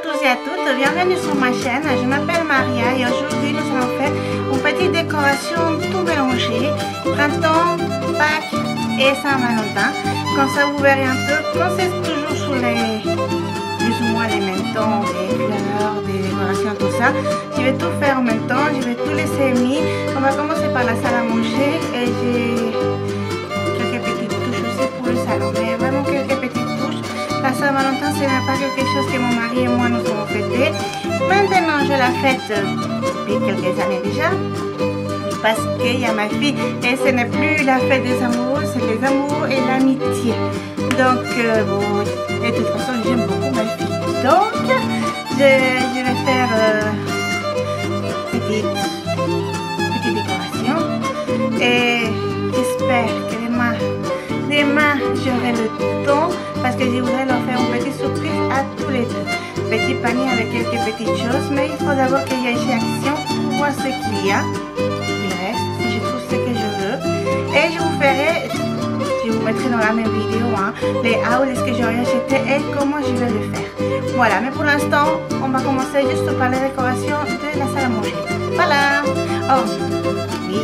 tous et à toutes, bienvenue sur ma chaîne. Je m'appelle Maria et aujourd'hui nous allons faire une petite décoration tout mélangée, printemps, Pâques et Saint-Valentin. Comme ça vous verrez un peu, quand c'est toujours sous les plus ou moins les mêmes tons, des fleurs, des décorations, tout ça. Je vais tout faire en même temps, je vais tout laisser mis. On va commencer par la salle à manger et j'ai quelques petites touches aussi pour le salon, mais vraiment quelques petites touches. La Saint-Valentin, ce n'est pas quelque chose que mon mari et moi nous avons fêté. Maintenant, je la fête depuis quelques années déjà. Parce qu'il y a ma fille et ce n'est plus la fête des amoureux, c'est les amoureux et l'amitié. Donc, bon, de toute façon, j'aime beaucoup ma fille. Donc, je vais faire petite décoration. Et j'espère que demain j'aurai le temps parce que je voudrais leur faire une petite surprise à tous les deux. Petit panier avec quelques petites choses, mais il faut d'abord qu'il y ait chez Action pour voir ce qu'il y a. Il reste, si je trouve ce que je veux. Et je vous ferai, je vous mettrai dans la même vidéo, hein, les hauls que j'aurais acheté et comment je vais le faire. Voilà, mais pour l'instant, on va commencer juste par la décoration de la salle à manger. Voilà. Oh, oui.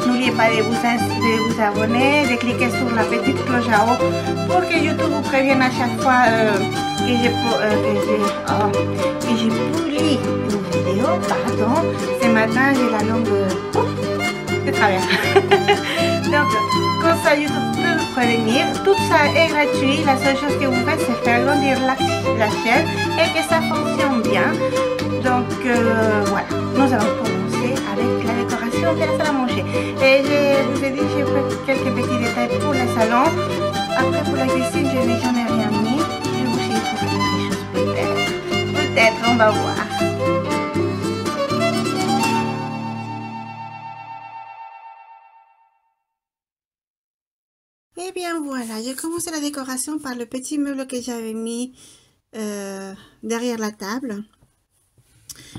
N'oubliez pas de vous abonner, de cliquer sur la petite cloche à haut pour que YouTube vous prévienne à chaque fois que j'ai publié une vidéo. Pardon, ce matin j'ai la langue de travers. Donc, comme ça YouTube peut vous prévenir. Tout ça est gratuit. La seule chose que vous faites, c'est faire grandir la chaîne et que ça fonctionne bien. Donc, voilà, nous allons commencer avec la décoration de la salle à manger. Et je vous ai dit, j'ai fait quelques petits détails pour le salon. Après, pour la cuisine, je n'ai jamais rien mis. Je vous ai trouvé quelque chose peut-être. Peut-être, on va voir. Et bien voilà, j'ai commencé la décoration par le petit meuble que j'avais mis derrière la table.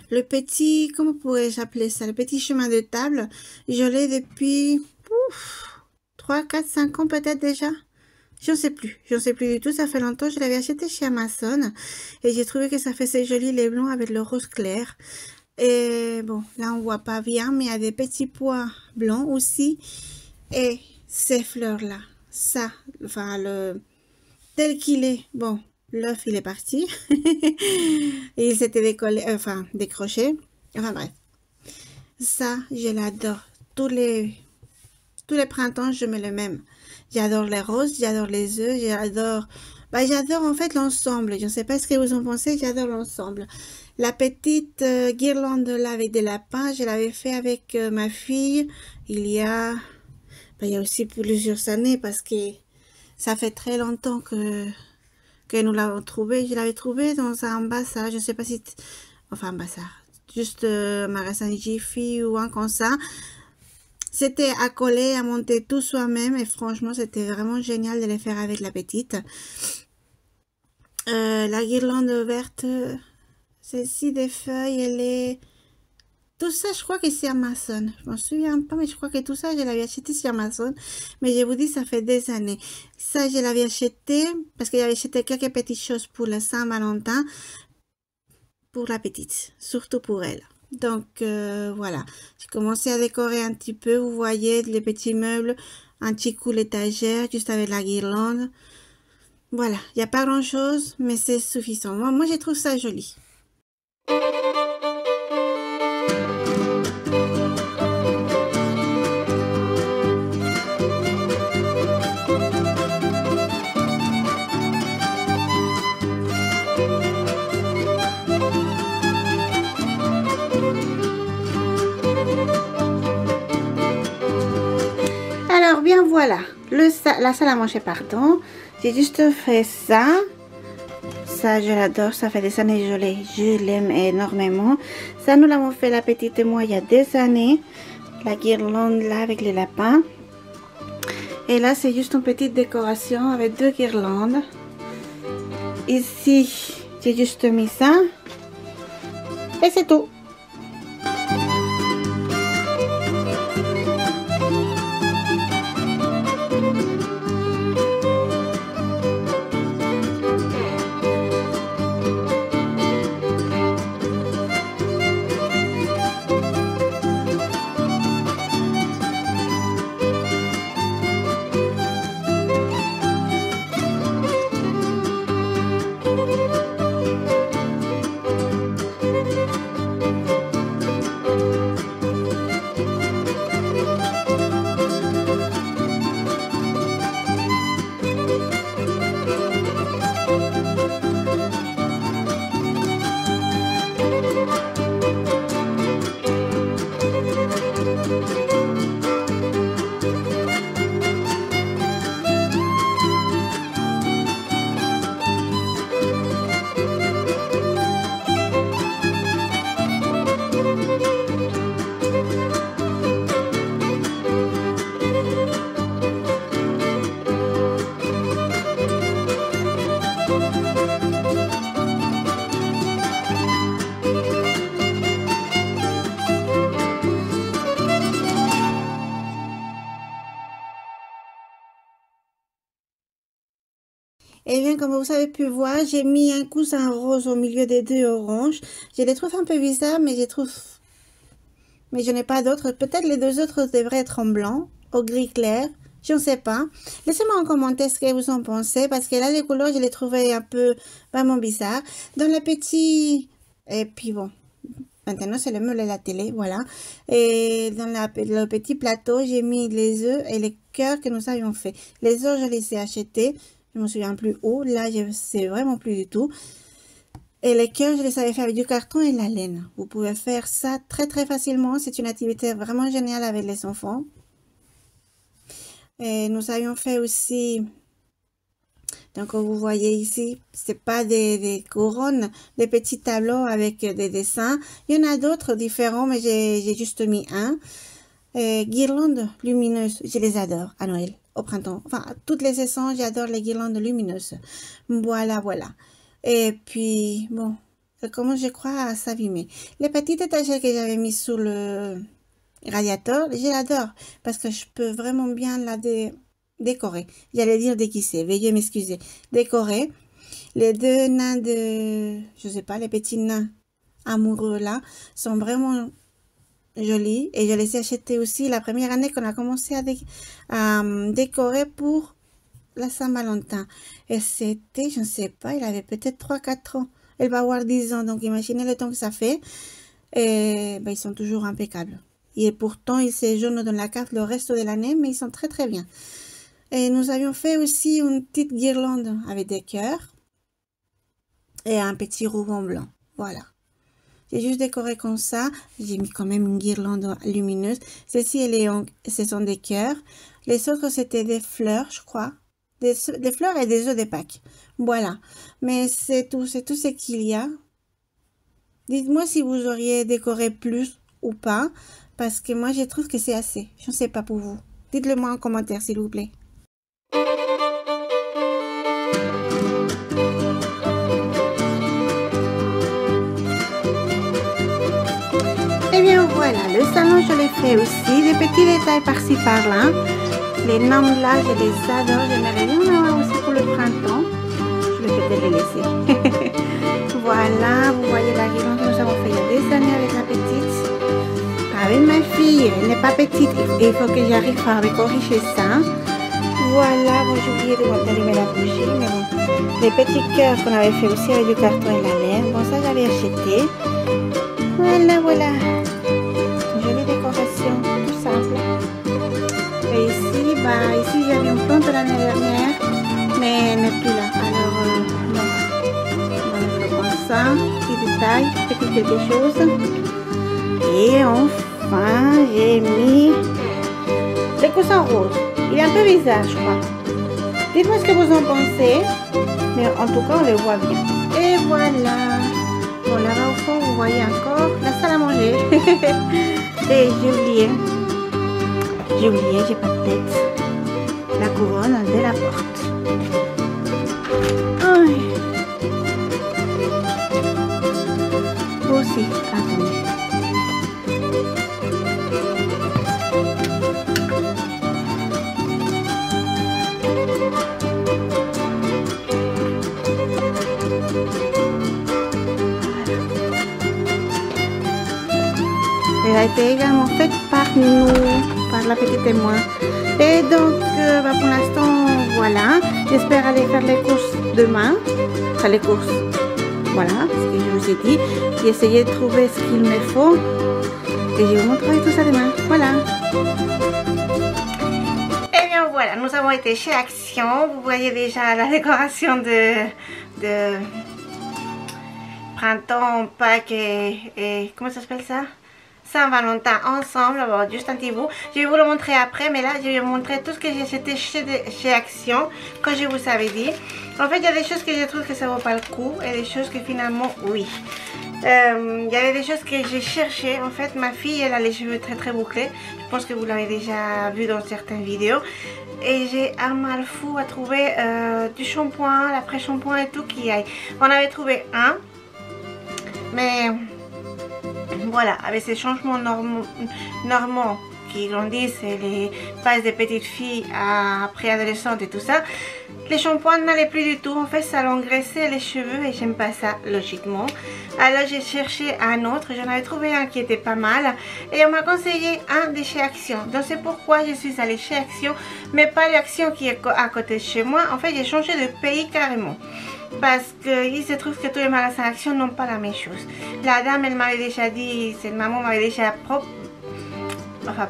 Le petit, comment pourrais-je appeler ça? Le petit chemin de table, je l'ai depuis 3, 4, 5 ans peut-être déjà. Je ne sais plus du tout, ça fait longtemps. Je l'avais acheté chez Amazon et j'ai trouvé que ça faisait joli les blancs avec le rose clair. Et bon, là on voit pas bien, mais il y a des petits pois blancs aussi. Et ces fleurs-là, ça, enfin tel qu'il est, bon. L'œuf, il est parti. Et il s'était décollé, enfin, décroché. Enfin, bref. Ça, je l'adore. Tous les printemps, je mets le même. J'adore les roses, j'adore les œufs, j'adore... Bah, j'adore en fait l'ensemble. Je ne sais pas ce que vous en pensez, j'adore l'ensemble. La petite guirlande là avec des lapins, je l'avais fait avec ma fille. Il y a aussi plusieurs années parce que ça fait très longtemps que nous l'avons trouvé. Je l'avais trouvé dans un bazar, je sais pas si... Enfin, un bazar. Juste magasin Jiffy ou un comme ça. C'était à coller, à monter tout soi-même. Et franchement, c'était vraiment génial de les faire avec la petite. La guirlande verte, celle-ci des feuilles, elle est... Tout ça, je crois que c'est Amazon. Je m'en souviens pas, mais je crois que tout ça, je l'avais acheté sur Amazon. Mais je vous dis, ça fait des années. Ça, je l'avais acheté parce que j'avais acheté quelques petites choses pour la Saint-Valentin. Pour la petite, surtout pour elle. Donc, voilà. J'ai commencé à décorer un petit peu. Vous voyez, les petits meubles. Un petit coup l'étagère, juste avec la guirlande. Voilà. Il n'y a pas grand-chose, mais c'est suffisant. Moi, je trouve ça joli. Alors bien voilà, la salle à manger, pardon. J'ai juste fait ça. Ça, je l'adore, ça fait des années je l'aime énormément. Ça, nous l'avons fait la petite et moi il y a des années. La guirlande là avec les lapins. Et là, c'est juste une petite décoration avec 2 guirlandes. Ici, j'ai juste mis ça. Et c'est tout. Et bien, comme vous avez pu voir, j'ai mis un coussin rose au milieu des deux oranges. Je les trouve un peu bizarres, mais mais je n'ai pas d'autres. Peut-être les deux autres devraient être en blanc, au gris clair. Je ne sais pas. Laissez-moi en commentaire ce que vous en pensez, parce que là, les couleurs, je les trouvais un peu vraiment bizarres. Dans le petit... Et puis bon, maintenant, c'est le meuble et la télé, voilà. Et dans le petit plateau, j'ai mis les œufs et les cœurs que nous avions fait. Les œufs, je les ai achetés. Je ne me souviens plus où. Là, je ne sais vraiment plus du tout. Et les cœurs, je les avais fait avec du carton et la laine. Vous pouvez faire ça très, très facilement. C'est une activité vraiment géniale avec les enfants. Et nous avions fait aussi... Donc, vous voyez ici, c'est pas des couronnes, des petits tableaux avec des dessins. Il y en a d'autres différents, mais j'ai juste mis un. Guirlandes lumineuses, je les adore à Noël, au printemps. Enfin, toutes les saisons, j'adore les guirlandes lumineuses. Voilà, voilà. Et puis, bon, ça commence, je crois, à s'abîmer. Les petites étagères que j'avais mis sous le radiateur, je l'adore parce que je peux vraiment bien la décorer. J'allais dire déguiser, veuillez m'excuser. Décorer. Les deux nains je sais pas, les petits nains amoureux là, sont vraiment jolis. Et je les ai achetés aussi la première année qu'on a commencé à décorer pour la Saint-Valentin. Et c'était, je ne sais pas, il avait peut-être 3-4 ans. Elle va avoir 10 ans, donc imaginez le temps que ça fait. Et ben, ils sont toujours impeccables. Et pourtant, ils séjournent dans la cave le reste de l'année, mais ils sont très très bien. Et nous avions fait aussi une petite guirlande avec des cœurs et un petit ruban blanc. Voilà. J'ai juste décoré comme ça. J'ai mis quand même une guirlande lumineuse. Celle-ci, ce sont des cœurs. Les autres, c'était des fleurs, je crois. Des fleurs et des œufs de Pâques. Voilà. Mais c'est tout ce qu'il y a. Dites-moi si vous auriez décoré plus ou pas. Parce que moi, je trouve que c'est assez. Je ne sais pas pour vous. Dites-le moi en commentaire, s'il vous plaît. Et bien voilà, le salon je l'ai fait aussi, des petits détails par-ci par-là. Les normes là, je les adore, j'aimerais bien avoir aussi pour le printemps. Je vais peut-être les laisser. Voilà, vous voyez la guirlande que nous avons fait il y a des années avec la petite. Avec ma fille, elle n'est pas petite, il faut que j'arrive à corriger ça. Voilà, bon j'ai oublié d'allumer la bougie, mais bon. Les petits cœurs qu'on avait fait aussi avec du carton et la laine, bon ça j'avais acheté. Voilà, voilà. Une jolie décoration, tout simple. Et ici, ici j'avais une plante l'année dernière, mais elle n'est plus là. Alors, non. On va comme ça, petit détail, petit quelque chose. Et enfin, j'ai mis le coussin rose. Il est un peu bizarre, je crois. Dites-moi ce que vous en pensez. Mais en tout cas, on le voit bien. Et voilà. Bon, là-bas au fond, vous voyez encore la salle à manger. Et j'ai oublié, j'ai pas de tête. La couronne de la porte. Ai. Vous aussi, attendez. Elle a été également faite par nous, par la petite et moi. Et donc, pour l'instant, voilà. J'espère aller faire les courses demain. Enfin, les courses. Voilà, ce que je vous ai dit. J'ai essayé de trouver ce qu'il me faut. Et je vais vous montrer tout ça demain. Voilà. Et bien voilà, nous avons été chez Action. Vous voyez déjà la décoration de printemps, Pâques et comment ça s'appelle ça? Saint-Valentin ensemble. Alors, juste un petit bout. Je vais vous le montrer après, mais là, je vais vous montrer tout ce que j'ai acheté chez Action, comme je vous avais dit. En fait, il y a des choses que je trouve que ça vaut pas le coup et des choses que finalement, oui. Il y avait des choses que j'ai cherché. En fait, ma fille, elle a les cheveux très très bouclés. Je pense que vous l'avez déjà vu dans certaines vidéos. Et j'ai un mal fou à trouver du shampoing, l'après-shampoing et tout qui aille. On avait trouvé un, mais... Voilà, avec ces changements normaux qui grandissent et les passent des petites filles à préadolescentes et tout ça, les shampoings n'allaient plus du tout. En fait, ça l'engraissait les cheveux et j'aime pas ça, logiquement. Alors j'ai cherché un autre, j'en avais trouvé un qui était pas mal et on m'a conseillé un de chez Action. Donc c'est pourquoi je suis allée chez Action, mais pas l'Action qui est à côté de chez moi. En fait, j'ai changé de pays carrément. Parce qu'il se trouve que tous les magasins Action n'ont pas la même chose. La dame, elle m'avait déjà dit, cette maman m'avait déjà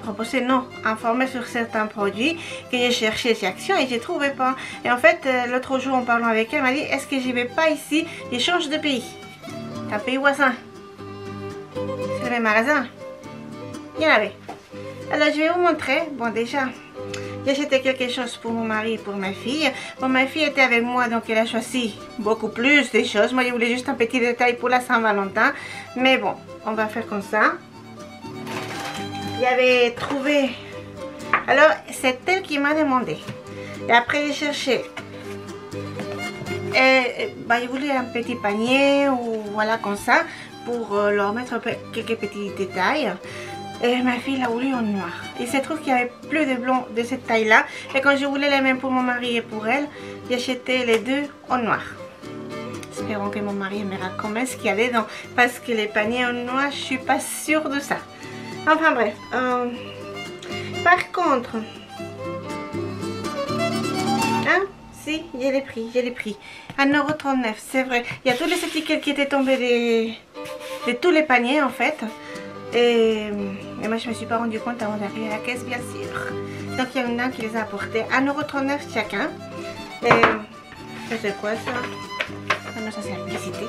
proposé, non, informé sur certains produits que j'ai cherché chez Action et je ne trouvais pas. Et en fait, l'autre jour en parlant avec elle, elle m'a dit, est-ce que je vais pas ici, je change de pays. C'est un pays voisin. C'est le même magasin. Il y en avait. Alors je vais vous montrer. Bon, déjà, j'ai acheté quelque chose pour mon mari et pour ma fille. Bon, ma fille était avec moi, donc elle a choisi beaucoup plus de choses. Moi, je voulais juste un petit détail pour la Saint-Valentin. Mais bon, on va faire comme ça. J'avais trouvé... Alors, c'est elle qui m'a demandé. Et après, j'ai cherché. Et, je voulais un petit panier ou voilà comme ça pour leur mettre quelques petits détails. Et ma fille l'a voulu en noir. Il se trouve qu'il n'y avait plus de blond de cette taille là. Et quand je voulais les mêmes pour mon mari et pour elle, j'ai acheté les deux en noir. Espérons que mon mari aimera quand même ce qu'il y a dedans. Parce que les paniers en noir, je suis pas sûre de ça. Enfin bref. Par contre... Hein? Si, je l'ai pris. 1,39 €, c'est vrai. Il y a toutes les étiquettes qui étaient tombées de tous les paniers en fait. Et moi je me suis pas rendu compte avant d'arriver à la caisse, bien sûr. Donc il y en a qui les a apportés 1,39 € chacun. Et ça c'est quoi ça? Ah non, ça c'est la publicité.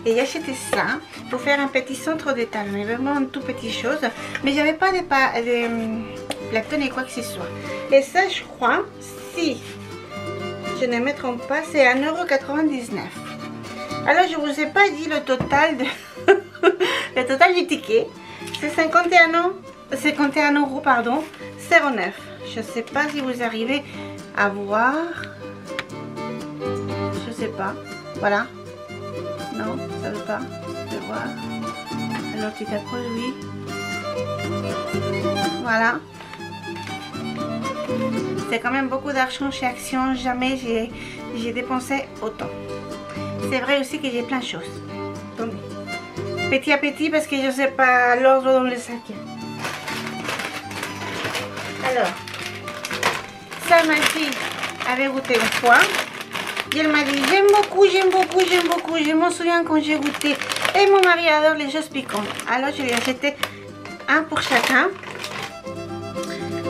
Et j'ai acheté ça pour faire un petit centre de table, mais vraiment une toute petite chose. Mais j'avais pas de plateau ni quoi que ce soit. Et ça je crois, si je ne me trompe pas, c'est 1,99 €. Alors je vous ai pas dit le total de... le total du ticket. C'est 51 € pardon, 0,9 €. Je sais pas si vous arrivez à voir. Je sais pas. Voilà. Non, ça veut pas. Je vais voir. Alors tu t'approches, oui. Voilà. C'est quand même beaucoup d'argent chez Action. Jamais j'ai dépensé autant. C'est vrai aussi que j'ai plein de choses. Attendez. Petit à petit parce que je ne sais pas l'ordre dans le sac. Alors, ça ma fille avait goûté une fois. Et elle m'a dit j'aime beaucoup. Je m'en souviens quand j'ai goûté. Et mon mari adore les choses piquantes. Alors je lui ai acheté un pour chacun.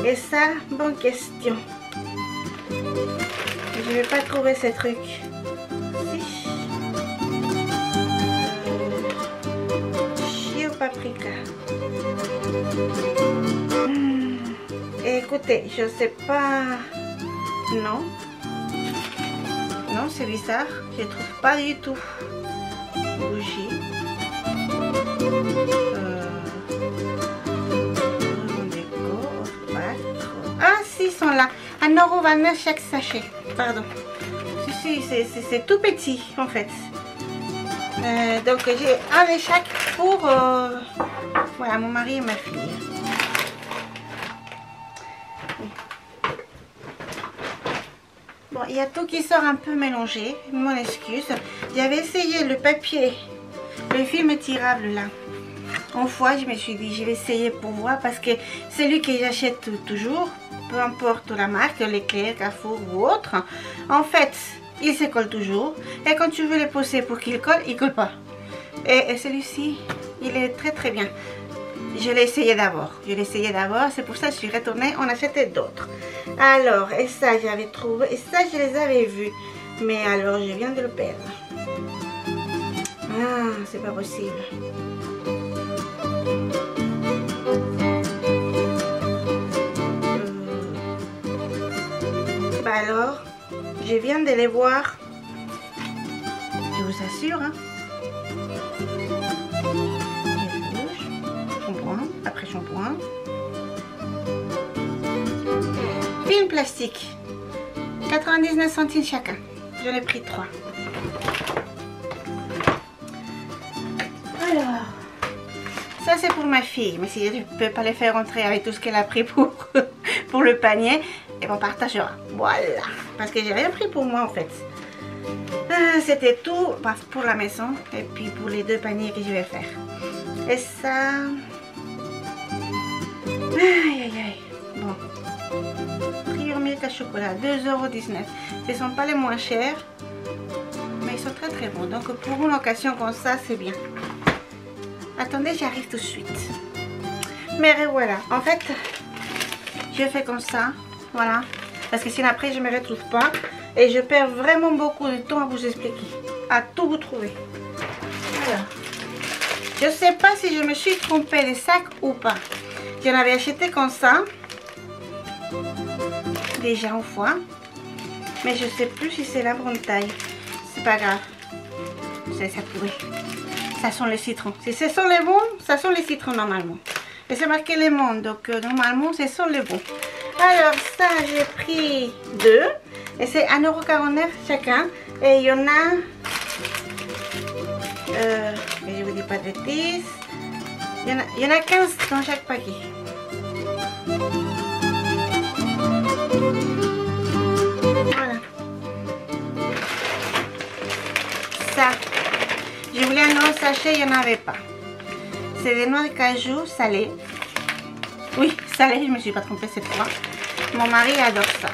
Et ça, bonne question. Je ne vais pas trouver ces trucs. Paprika. Écoutez, je sais pas. Non. Non, c'est bizarre. Je trouve pas du tout. Bougie. Ah, si, ils sont là. 1,29 € chaque sachet. Pardon. Si, c'est tout petit en fait. Donc j'ai un de chaque pour voilà, mon mari et ma fille. Bon, il y a tout qui sort un peu mélangé, mon excuse. J'avais essayé le papier, le film étirable là. Une fois, je me suis dit, je vais essayer pour voir parce que c'est lui que j'achète toujours, peu importe la marque, Leclerc, Carrefour ou autre. En fait, il se colle toujours. Et quand tu veux le poser pour qu'il colle, il colle pas. Et celui-ci, il est très bien. Je l'ai essayé d'abord. C'est pour ça que je suis retournée en acheter d'autres. Alors, et ça, j'avais trouvé. Et ça, je les avais vus. Mais alors, je viens de le perdre. Ah, c'est pas possible. Bah alors, je viens de les voir. Je vous assure, hein. Shampoing, après shampoing. Film plastique. 99 centimes chacun. J'en ai pris 3. Alors, ça Ça c'est pour ma fille, mais si je ne peux pas les faire rentrer avec tout ce qu'elle a pris pour, pour le panier, et on partagera. Voilà, parce que j'ai rien pris pour moi en fait. C'était tout pour la maison et puis pour les 2 paniers que je vais faire. Et ça... Aïe aïe aïe. Bon. Prior Milk à chocolat, 2,19 €. Ce ne sont pas les moins chers, mais ils sont très très bons. Donc pour une occasion comme ça, c'est bien. Attendez, j'arrive tout de suite. Mais voilà, en fait, je fais comme ça, voilà. Parce que sinon après, je ne me retrouve pas. Et je perds vraiment beaucoup de temps à vous expliquer, à tout vous trouver. Alors, je ne sais pas si je me suis trompée de sac ou pas. J'en avais acheté comme ça, déjà une fois. Mais je ne sais plus si c'est la bonne taille. C'est pas grave. C'est ça pourrait. Ça sent le citron. Si ce sont les bons, ça sent les citrons normalement. Et c'est marqué lemon, donc normalement ce sont les bons. Alors ça, j'ai pris 2. Et c'est 1,49 € chacun. Et il y en a... je ne vous dis pas de bêtises. Il y en a 15 dans chaque paquet. Voilà. Ça. Je voulais un grand sachet, il n'y en avait pas. C'est des noix de cajou salées. Oui, salées, je ne me suis pas trompée cette fois. Mon mari adore ça.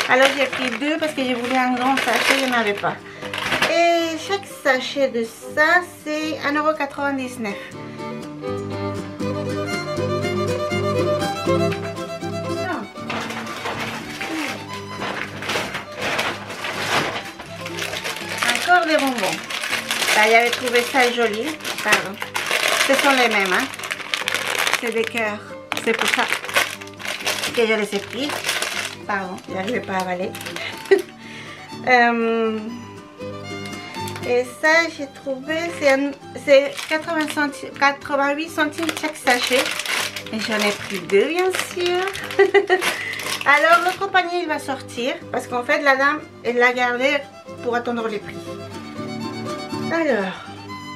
Alors j'ai pris 2 parce que je voulais un grand sachet, il n'y en avait pas. Et chaque sachet de ça, c'est 1,99 €. Encore des bonbons. Là, j'avais trouvé ça joli. Pardon. Ce sont les mêmes, hein. C'est des cœurs. C'est pour ça que je les ai pris. Pardon, je n'arrivais pas à avaler. Et ça, j'ai trouvé, c'est 88 centimes chaque sachet. Et j'en ai pris 2, bien sûr. Alors, l'autre panier, il va sortir. Parce qu'en fait, la dame, elle l'a gardé pour attendre les prix. Alors,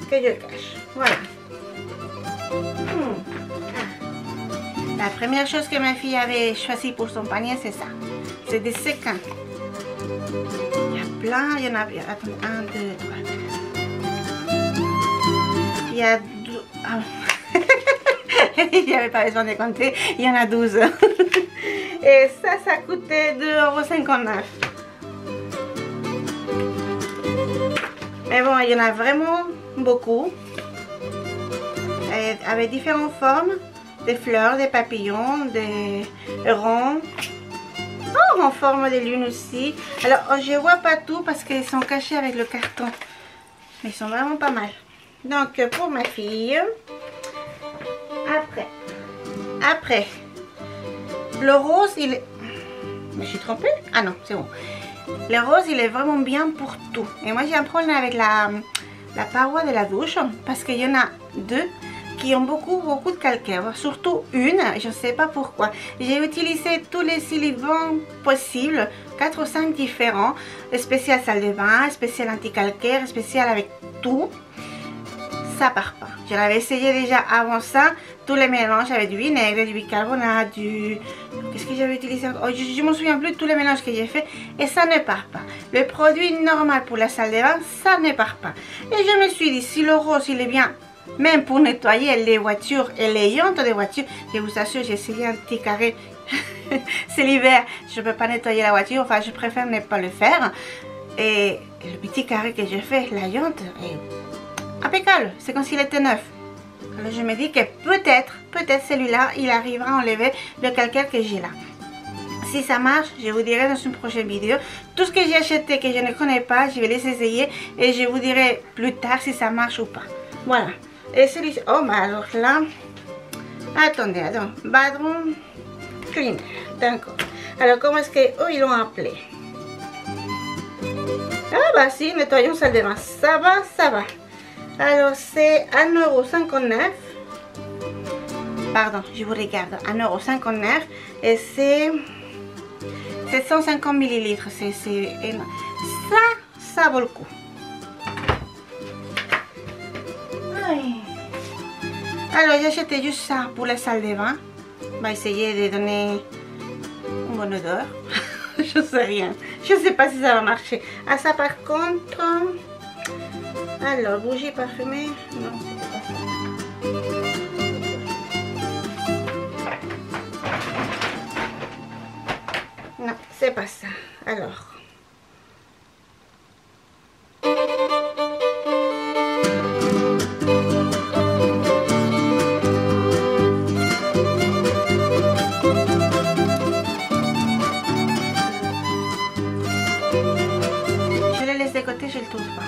que je le cache. Voilà. La première chose que ma fille avait choisi pour son panier, c'est ça. C'est des séquins. Il y a plein, il y en a... Attends, 1, 2, 3. Il y a... Il n'y avait pas besoin de compter. Il y en a 12. Et ça coûtait 2,59 €. Mais bon, il y en a vraiment beaucoup. Et avec différentes formes. Des fleurs, des papillons, des ronds. Oh, en forme de lune aussi. Alors, je ne vois pas tout parce qu'ils sont cachés avec le carton. Mais ils sont vraiment pas mal. Donc, pour ma fille. Après. Le rose, il est... Je me suis trompée? Ah non, c'est bon. Le rose, il est vraiment bien pour tout. Et moi, j'ai un problème avec la paroi de la douche. Parce qu'il y en a 2 qui ont beaucoup de calcaire, surtout une, je ne sais pas pourquoi. J'ai utilisé tous les silicons possibles, 4 ou 5 différents, spécial salle de bain, spécial anti-calcaire, spécial avec tout. Ça part pas. Je l'avais essayé déjà avant ça, tous les mélanges avec du vinaigre, du bicarbonate, du... Qu'est-ce que j'avais utilisé? Oh, je ne me souviens plus de tous les mélanges que j'ai fait et ça ne part pas. Le produit normal pour la salle de bain, ça ne part pas. Et je me suis dit, si le rose il est bien, même pour nettoyer les voitures et les jantes des voitures, je vous assure, j'ai essayé un petit carré. C'est l'hiver, je ne peux pas nettoyer la voiture, enfin je préfère ne pas le faire. Et le petit carré que j'ai fait, la jante est impeccable, c'est comme s'il était neuf. Alors je me dis que peut-être celui-là, il arrivera à enlever le calcaire que j'ai là. Si ça marche, je vous dirai dans une prochaine vidéo. Tout ce que j'ai acheté que je ne connais pas, je vais les essayer et je vous dirai plus tard si ça marche ou pas. Voilà. Et celui-ci, oh, mais alors là, attendez, bathroom cleaner, d'accord. Alors, comment est-ce que, oh, ils l'ont appelé? Ah, bah si, nettoyons salle de bain, ça va. Alors, c'est 1,59 €. Pardon, je vous regarde, 1,59 € et c'est 750 ml. Ça vaut le coup. Alors j'ai acheté juste ça pour la salle de bain. On va essayer de donner une bonne odeur. Je sais rien. Je sais pas si ça va marcher. Ah ça par contre. Alors bougie parfumée. Non c'est pas ça. Non c'est pas ça. Alors. Côté, je le trouve pas.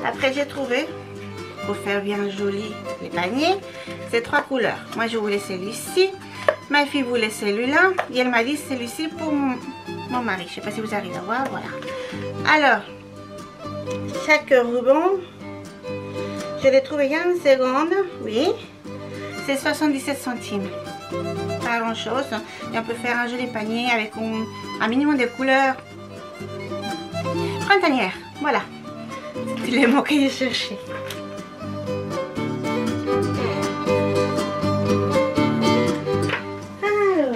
Après j'ai trouvé, pour faire bien joli les paniers, ces 3 couleurs. Moi je voulais celui-ci, ma fille voulait celui-là et elle m'a dit celui-ci pour mon mari. Je sais pas si vous arrivez à voir, voilà. Alors, chaque ruban, je l'ai trouvé il y a une seconde, oui, c'est 77 centimes. Pas grand chose et on peut faire un joli panier avec un minimum de couleurs printanières. Voilà, c'était les mots que j'ai cherché. Alors,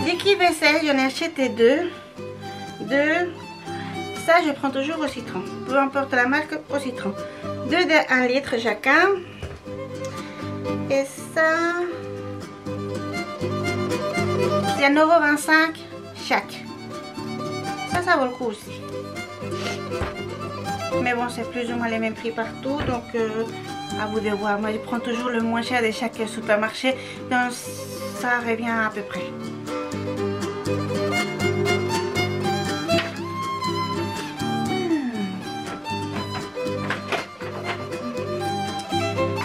liquide vaisselle, j'en ai acheté deux. Ça je prends toujours au citron, peu importe la marque, au citron. 2 de 1 litre chacun. Et ça, c'est 1,25 € chaque. Ça vaut le coup aussi. Mais bon, c'est plus ou moins les mêmes prix partout. Donc, à vous de voir. Moi, je prends toujours le moins cher de chaque supermarché. Donc, ça revient à peu près.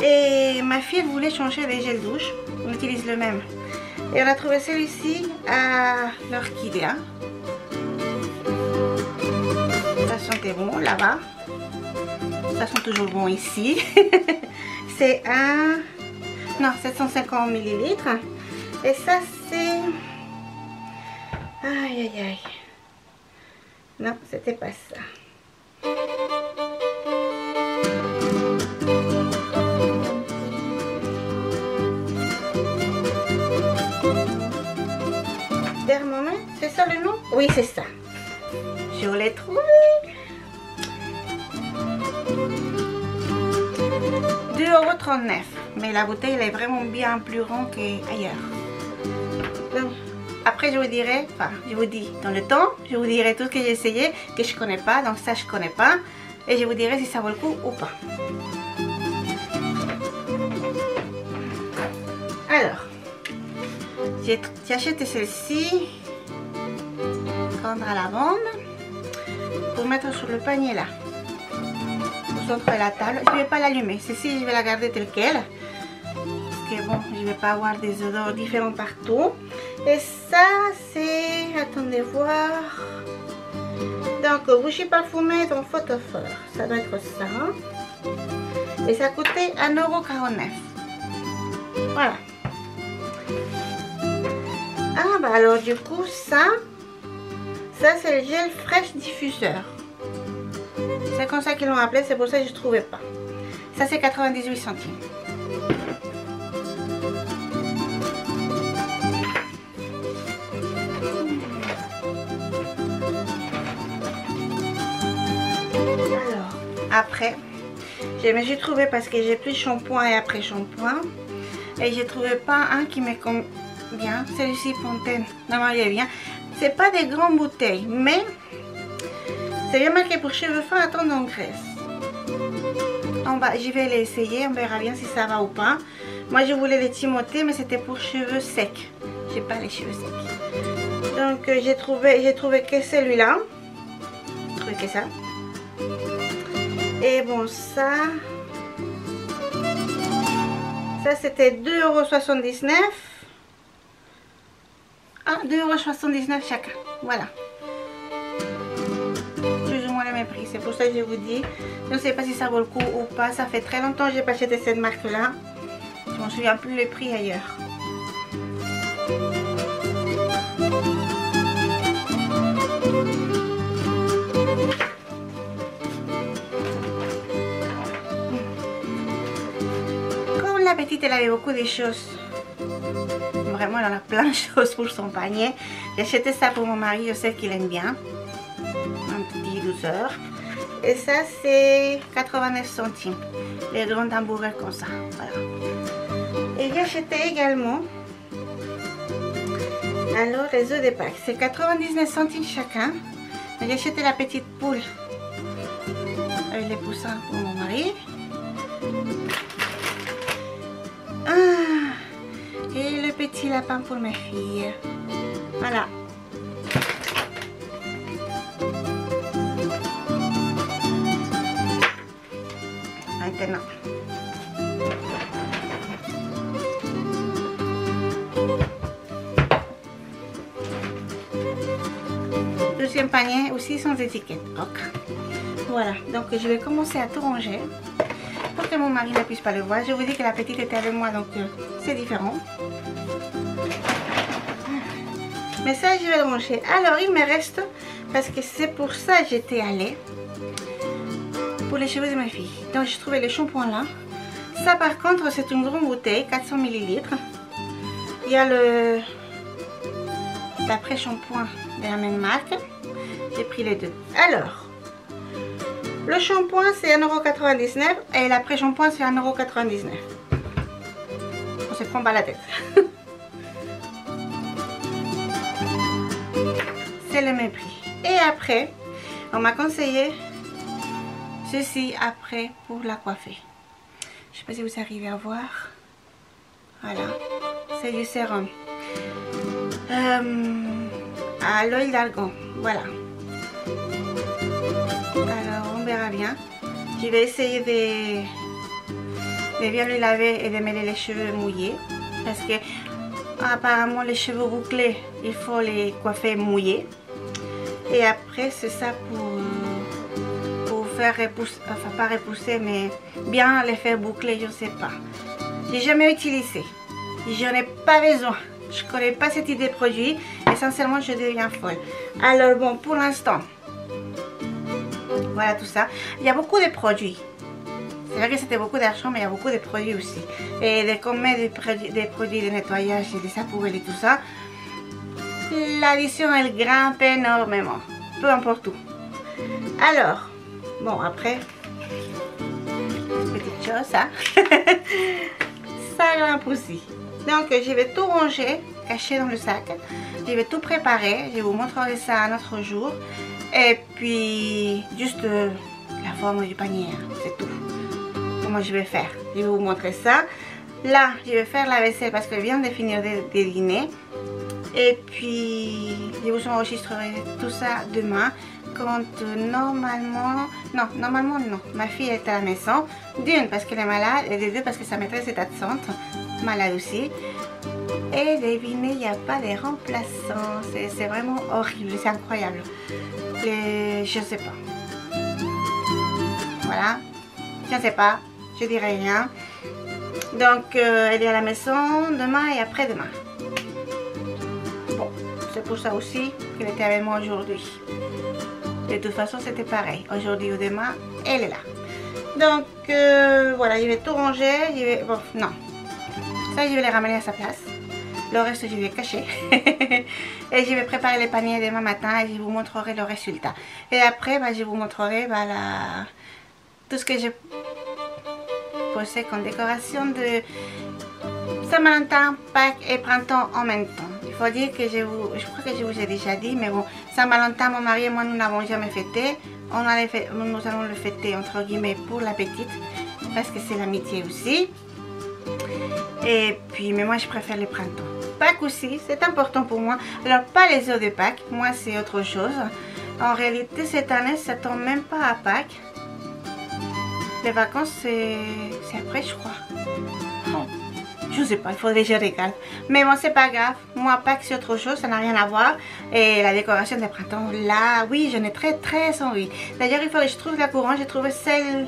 Et ma fille voulait changer les gels douche. On utilise le même. Et on a trouvé celui-ci à l'Orchidea. Ça sentait bon là-bas. Ça sent toujours bon ici. C'est un... Non, 750 ml. Et ça c'est... Aïe aïe aïe. Non, c'était pas ça. Thermomètre, c'est ça le nom? Oui, c'est ça. Je l'ai trouvé. 2,39 €. Mais la bouteille elle est vraiment bien plus ronde qu'ailleurs. Donc, après je vous dirai, enfin je vous dis dans le temps, je vous dirai tout ce que j'ai essayé, que je connais pas, donc ça je connais pas. Et je vous dirai si ça vaut le coup ou pas. Alors, j'ai acheté celle-ci, prendre à lavande, pour mettre sur le panier là, au centre de la table. Je ne vais pas l'allumer, celle-ci je vais la garder telle quelle, parce que bon, je ne vais pas avoir des odeurs différents partout. Et ça c'est, attendez voir, donc bougie parfumée dans Photophore, ça doit être ça. Et ça coûtait 1,49 €. Voilà. Ah bah alors du coup ça c'est le gel fraîche diffuseur. C'est comme ça qu'ils l'ont appelé, c'est pour ça que je ne trouvais pas. Ça c'est 98 centimes. Alors après je me suis trouvé, parce que j'ai pris shampoing et après shampoing, et j'ai trouvé pas un qui me convient bien. Celui-ci Pantene, normalement il est bien. C'est pas des grandes bouteilles, mais c'est bien marqué pour cheveux fins à tendance graisse. En bas, je vais l'essayer, on verra bien si ça va ou pas. Moi je voulais les Timothée, mais c'était pour cheveux secs. J'ai pas les cheveux secs. Donc j'ai trouvé que celui-là. J'ai trouvé que ça. Et bon ça c'était 2,79 €. Ah, 2,79 € chacun. Voilà. Plus ou moins le même prix. C'est pour ça que je vous dis. Je ne sais pas si ça vaut le coup ou pas. Ça fait très longtemps que j'ai pas acheté cette marque là. Je m'en souviens plus le prix ailleurs. la petite, elle avait beaucoup de choses. Vraiment, elle en a plein de choses pour son panier. J'ai acheté ça pour mon mari, je sais qu'il aime bien. Un petit 12 heures. Et ça, c'est 89 centimes. Les grands hamburgers comme ça. Voilà. Et j'ai acheté également, alors, les œufs de Pâques. C'est 99 centimes chacun. J'ai acheté la petite poule avec les poussins pour mon mari. Et le petit lapin pour mes filles. Voilà. Maintenant. Deuxième panier aussi sans étiquette. Ok. Voilà. Donc je vais commencer à tout ranger. Pour que mon mari ne puisse pas le voir. Je vous dis que la petite était avec moi, donc c'est différent. Mais ça, je vais le ranger. Alors, il me reste, parce que c'est pour ça que j'étais allée, pour les cheveux de ma fille. Donc, j'ai trouvé le shampoing là. Ça, par contre, c'est une grande bouteille, 400 ml. Il y a l'après-shampoing de la même marque. J'ai pris les deux. Alors, le shampoing c'est 1,99 € et l'après-shampoing c'est 1,99 €. On se prend pas la tête. C'est le même prix. Et après, on m'a conseillé ceci après pour la coiffer. Je sais pas si vous arrivez à voir. Voilà. C'est du sérum. À l'huile d'argan. Voilà. Alors on verra bien. Je vais essayer de bien le laver et de mêler les cheveux mouillés. Parce que apparemment les cheveux bouclés, il faut les coiffer mouillés. Et après c'est ça pour faire repousser, enfin pas repousser mais bien les faire boucler, je ne sais pas. J'ai jamais utilisé. J'en ai pas besoin. Je connais pas cette idée de produit. Essentiellement je deviens folle. Alors bon, pour l'instant, voilà tout ça. Il y a beaucoup de produits. C'est vrai que c'était beaucoup d'argent, mais il y a beaucoup de produits aussi. Et de combien de produits de nettoyage et de sapeurs et tout ça. L'addition elle grimpe énormément. Peu importe où. Alors, bon après, petite chose, hein. Ça grimpe aussi. Donc je vais tout ranger, cacher dans le sac. Je vais tout préparer. Je vous montrerai ça un autre jour. Et puis juste la forme du panier, hein, c'est tout. Comment je vais faire. Je vais vous montrer ça. Là, je vais faire la vaisselle parce que je viens de finir de dîner. Et puis je vous enregistrerai tout ça demain. Quand normalement non, ma fille est à la maison. D'une parce qu'elle est malade et de deux parce que sa maîtresse est absente, malade aussi. Et devinez, il n'y a pas de remplaçants. C'est vraiment horrible, c'est incroyable. Je ne sais pas. Voilà, je ne sais pas, je dirai rien. Donc elle est à la maison demain et après-demain. Bon, c'est pour ça aussi qu'elle était avec moi aujourd'hui. De toute façon, c'était pareil. Aujourd'hui ou demain, elle est là. Donc, voilà, je vais tout ranger. Bon, non. Ça, je vais les ramener à sa place. Le reste, je vais cacher. Et je vais préparer les paniers demain matin et je vous montrerai le résultat. Et après, bah, je vous montrerai tout ce que j'ai posé comme décoration de Saint-Valentin, Pâques et printemps en même temps. Il faut dire que je crois que je vous ai déjà dit, mais bon, Saint-Valentin, mon mari et moi, nous n'avons jamais fêté. Nous allons le fêter entre guillemets pour la petite, parce que c'est l'amitié aussi. Et puis, mais moi, je préfère les printemps. Pâques aussi, c'est important pour moi. Alors, pas les œufs de Pâques, moi, c'est autre chose. En réalité, cette année, ça tombe même pas à Pâques. Les vacances, c'est après, je crois. Non. Je sais pas, il faudrait que je regarde. Mais bon, c'est pas grave. Moi, Pâques, c'est autre chose, ça n'a rien à voir. Et la décoration des printemps, là, oui, j'en ai très envie. D'ailleurs, il faut que je trouve la couronne. J'ai trouvé celle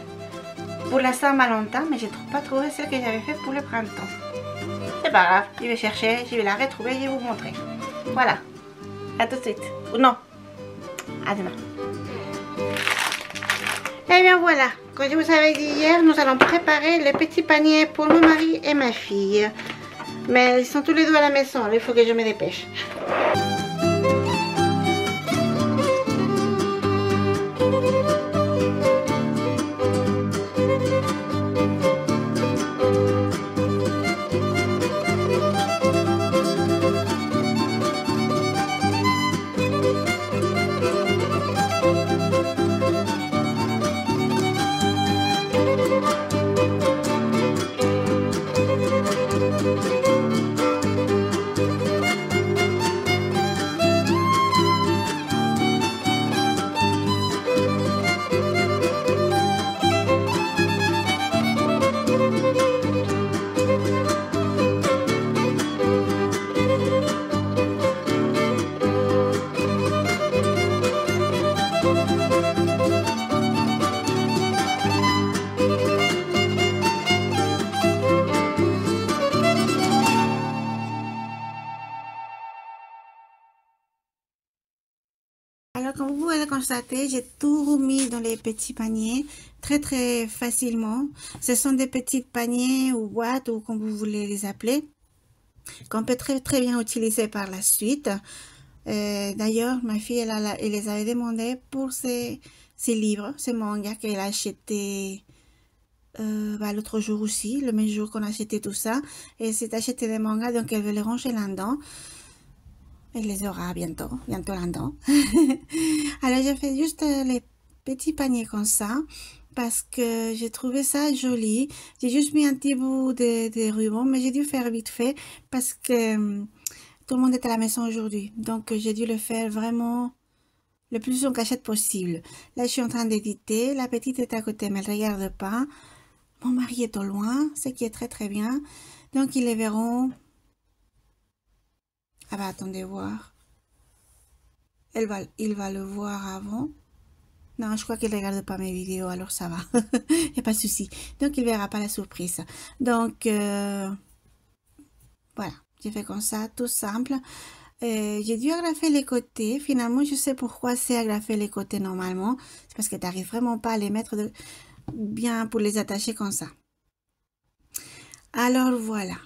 pour la Saint-Valentin, mais je n'ai pas trouvé celle que j'avais faite pour le printemps. C'est pas grave, je vais chercher, je vais la retrouver, je vais vous montrer. Voilà. À tout de suite. Ou non. À demain. Et bien voilà. Comme je vous avais dit hier, nous allons préparer les petits paniers pour mon mari et ma fille. Mais ils sont tous les deux à la maison, il faut que je me dépêche. Alors, comme vous pouvez le constater, j'ai tout remis dans les petits paniers très facilement. Ce sont des petits paniers ou boîtes ou comme vous voulez les appeler, qu'on peut très bien utiliser par la suite. D'ailleurs, ma fille, elle les avait demandé pour ses livres, ces mangas qu'elle a acheté l'autre jour aussi, le même jour qu'on a acheté tout ça. Et elle s'est acheté des mangas, donc elle veut les ranger là-dedans. Elle les aura bientôt là-dedans. Alors, j'ai fait juste les petits paniers comme ça parce que j'ai trouvé ça joli. J'ai juste mis un petit bout de ruban, mais j'ai dû faire vite fait parce que tout le monde est à la maison aujourd'hui. Donc, j'ai dû le faire vraiment le plus en cachette possible. Là, je suis en train d'éditer. La petite est à côté, mais elle ne regarde pas. Mon mari est au loin, ce qui est très bien. Donc, ils les verront. Ah bah, attendez voir. Il va le voir avant. Non, je crois qu'il ne regarde pas mes vidéos, alors ça va. Il n'y a pas de souci. Donc, il ne verra pas la surprise. Donc, voilà. J'ai fait comme ça, tout simple. J'ai dû agrafer les côtés. Finalement, je sais pourquoi c'est agrafer les côtés normalement. C'est parce que tu n'arrives vraiment pas à les mettre bien pour les attacher comme ça. Alors, voilà.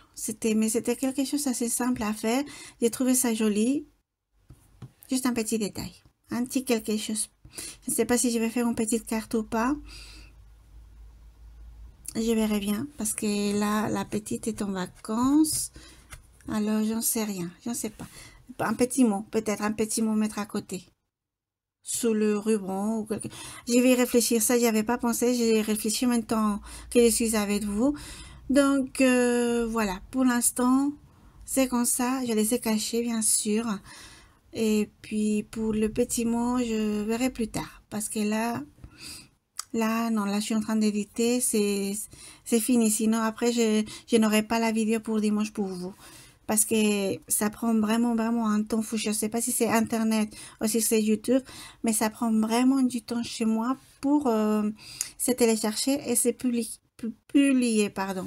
Mais c'était quelque chose d'assez simple à faire. J'ai trouvé ça joli. Juste un petit détail. Un petit quelque chose. Je ne sais pas si je vais faire une petite carte ou pas. Je verrai bien. Parce que là, la petite est en vacances. Alors, j'en sais rien. Je ne sais pas. Un petit mot. Peut-être un petit mot mettre à côté. Sous le ruban. Ou quelque... Je vais y réfléchir. Ça, j'y avais pas pensé. J'ai réfléchi maintenant que je suis avec vous. Donc, voilà. Pour l'instant, c'est comme ça. Je les ai cachés, bien sûr. Et puis, pour le petit mot, je verrai plus tard. Parce que là, je suis en train d'éditer. C'est fini. Sinon, après, je n'aurai pas la vidéo pour dimanche pour vous. Parce que ça prend vraiment un temps fou. Je ne sais pas si c'est Internet ou si c'est YouTube. Mais ça prend vraiment du temps chez moi pour se télécharger et se publier. Pardon.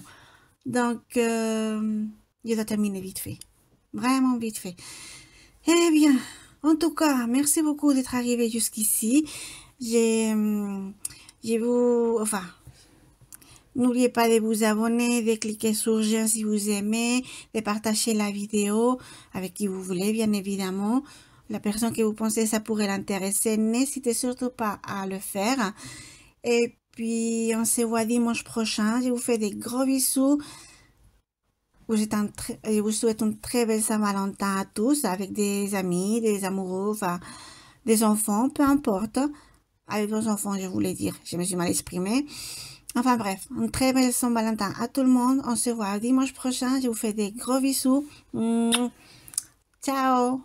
Donc, je dois terminer vite fait. Vraiment vite fait. Eh bien, en tout cas, merci beaucoup d'être arrivé jusqu'ici. N'oubliez pas de vous abonner, de cliquer sur j'aime si vous aimez, de partager la vidéo avec qui vous voulez, bien évidemment. La personne que vous pensez ça pourrait l'intéresser, n'hésitez surtout pas à le faire. Et puis, on se voit dimanche prochain. Je vous fais des gros bisous. Je vous souhaite une très belle Saint-Valentin à tous, avec des amis, des amoureux, enfin, des enfants, peu importe. Avec vos enfants, je voulais dire, je me suis mal exprimée. Enfin bref, une très belle Saint-Valentin à tout le monde. On se voit dimanche prochain. Je vous fais des gros bisous. Ciao!